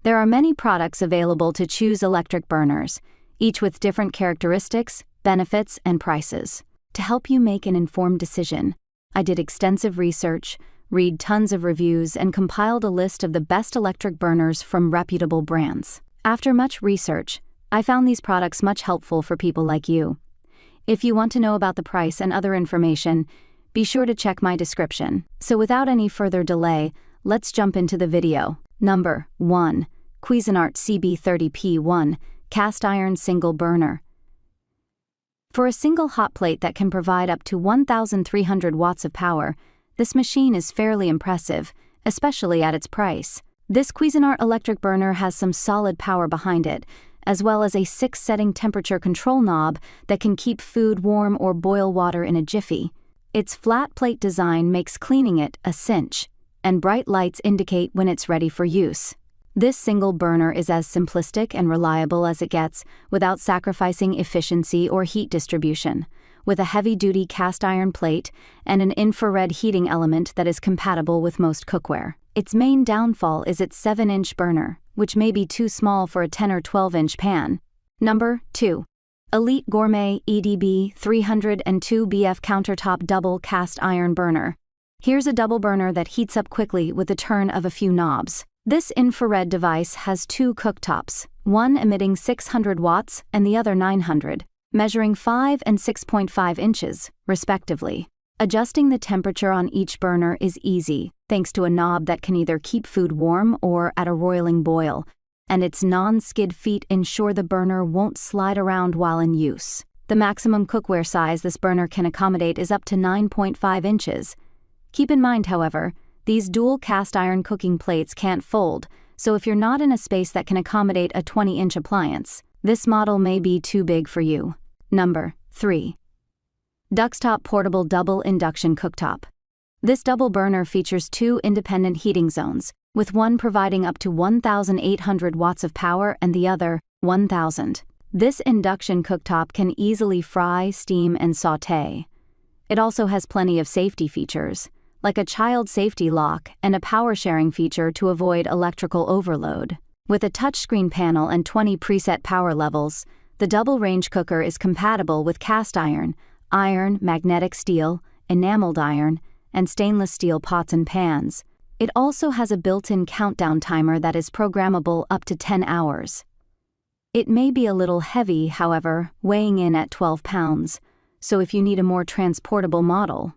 There are many products available to choose electric burners, each with different characteristics, benefits, and prices. To help you make an informed decision, I did extensive research, read tons of reviews, and compiled a list of the best electric burners from reputable brands. After much research, I found these products much helpful for people like you. If you want to know about the price and other information, be sure to check my description. So without any further delay, let's jump into the video. Number 1. Cuisinart CB30P1 Cast Iron Single Burner. For a single hot plate that can provide up to 1,300 watts of power, this machine is fairly impressive, especially at its price. This Cuisinart electric burner has some solid power behind it, as well as a 6-setting temperature control knob that can keep food warm or boil water in a jiffy. Its flat plate design makes cleaning it a cinch, and bright lights indicate when it's ready for use. This single burner is as simplistic and reliable as it gets without sacrificing efficiency or heat distribution, with a heavy-duty cast iron plate and an infrared heating element that is compatible with most cookware. Its main downfall is its 7-inch burner, which may be too small for a 10 or 12-inch pan. Number 2. Elite Gourmet EDB 302 BF Countertop Double Cast Iron Burner. Here's a double burner that heats up quickly with the turn of a few knobs. This infrared device has 2 cooktops, one emitting 600 watts and the other 900, measuring 5 and 6.5 inches, respectively. Adjusting the temperature on each burner is easy, thanks to a knob that can either keep food warm or at a roiling boil, and its non-skid feet ensure the burner won't slide around while in use. The maximum cookware size this burner can accommodate is up to 9.5 inches. Keep in mind, however, these dual cast iron cooking plates can't fold, so if you're not in a space that can accommodate a 20-inch appliance, this model may be too big for you. Number 3. Duxtop Portable Double Induction Cooktop. This double burner features 2 independent heating zones, with one providing up to 1,800 watts of power and the other 1,000. This induction cooktop can easily fry, steam, and sauté. It also has plenty of safety features, like a child safety lock and a power sharing feature to avoid electrical overload. With a touchscreen panel and 20 preset power levels, the double range cooker is compatible with cast iron, magnetic steel, enameled iron, and stainless steel pots and pans. It also has a built-in countdown timer that is programmable up to 10 hours. It may be a little heavy, however, weighing in at 12 pounds, so if you need a more transportable model,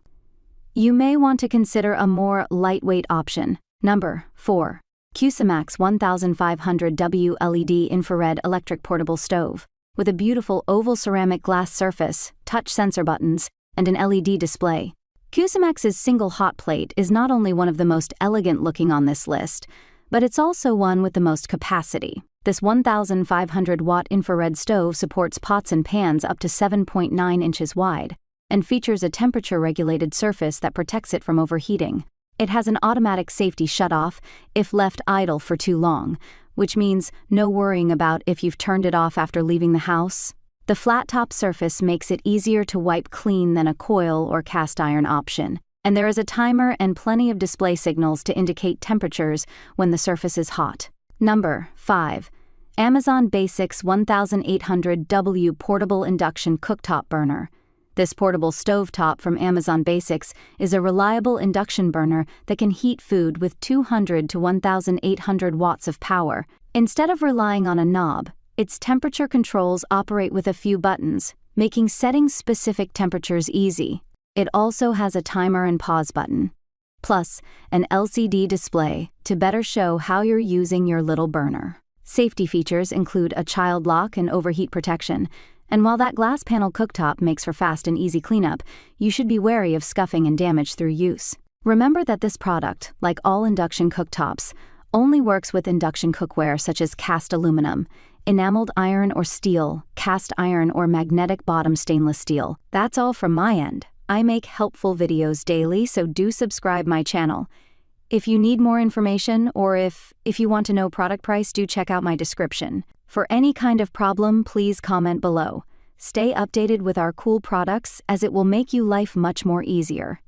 you may want to consider a more lightweight option. Number 4. Cusimax 1500W LED Infrared Electric Portable Stove. With a beautiful oval ceramic glass surface, touch sensor buttons, and an LED display, Cusimax's single hot plate is not only one of the most elegant looking on this list, but it's also one with the most capacity. This 1,500-watt infrared stove supports pots and pans up to 7.9 inches wide, and features a temperature-regulated surface that protects it from overheating. It has an automatic safety shutoff if left idle for too long, which means no worrying about if you've turned it off after leaving the house. The flat-top surface makes it easier to wipe clean than a coil or cast iron option, and there is a timer and plenty of display signals to indicate temperatures when the surface is hot. Number 5. Amazon Basics 1800W Portable Induction Cooktop Burner. This portable stovetop from Amazon Basics is a reliable induction burner that can heat food with 200 to 1,800 watts of power. Instead of relying on a knob, its temperature controls operate with a few buttons, making setting specific temperatures easy. It also has a timer and pause button, plus an LCD display to better show how you're using your little burner. Safety features include a child lock and overheat protection, and while that glass panel cooktop makes for fast and easy cleanup, you should be wary of scuffing and damage through use. Remember that this product, like all induction cooktops, only works with induction cookware such as cast aluminum, enameled iron or steel, cast iron or magnetic bottom stainless steel. That's all from my end. I make helpful videos daily, so do subscribe my channel. If you need more information or if you want to know product price, do check out my description. For any kind of problem, please comment below. Stay updated with our cool products as it will make you life much more easier.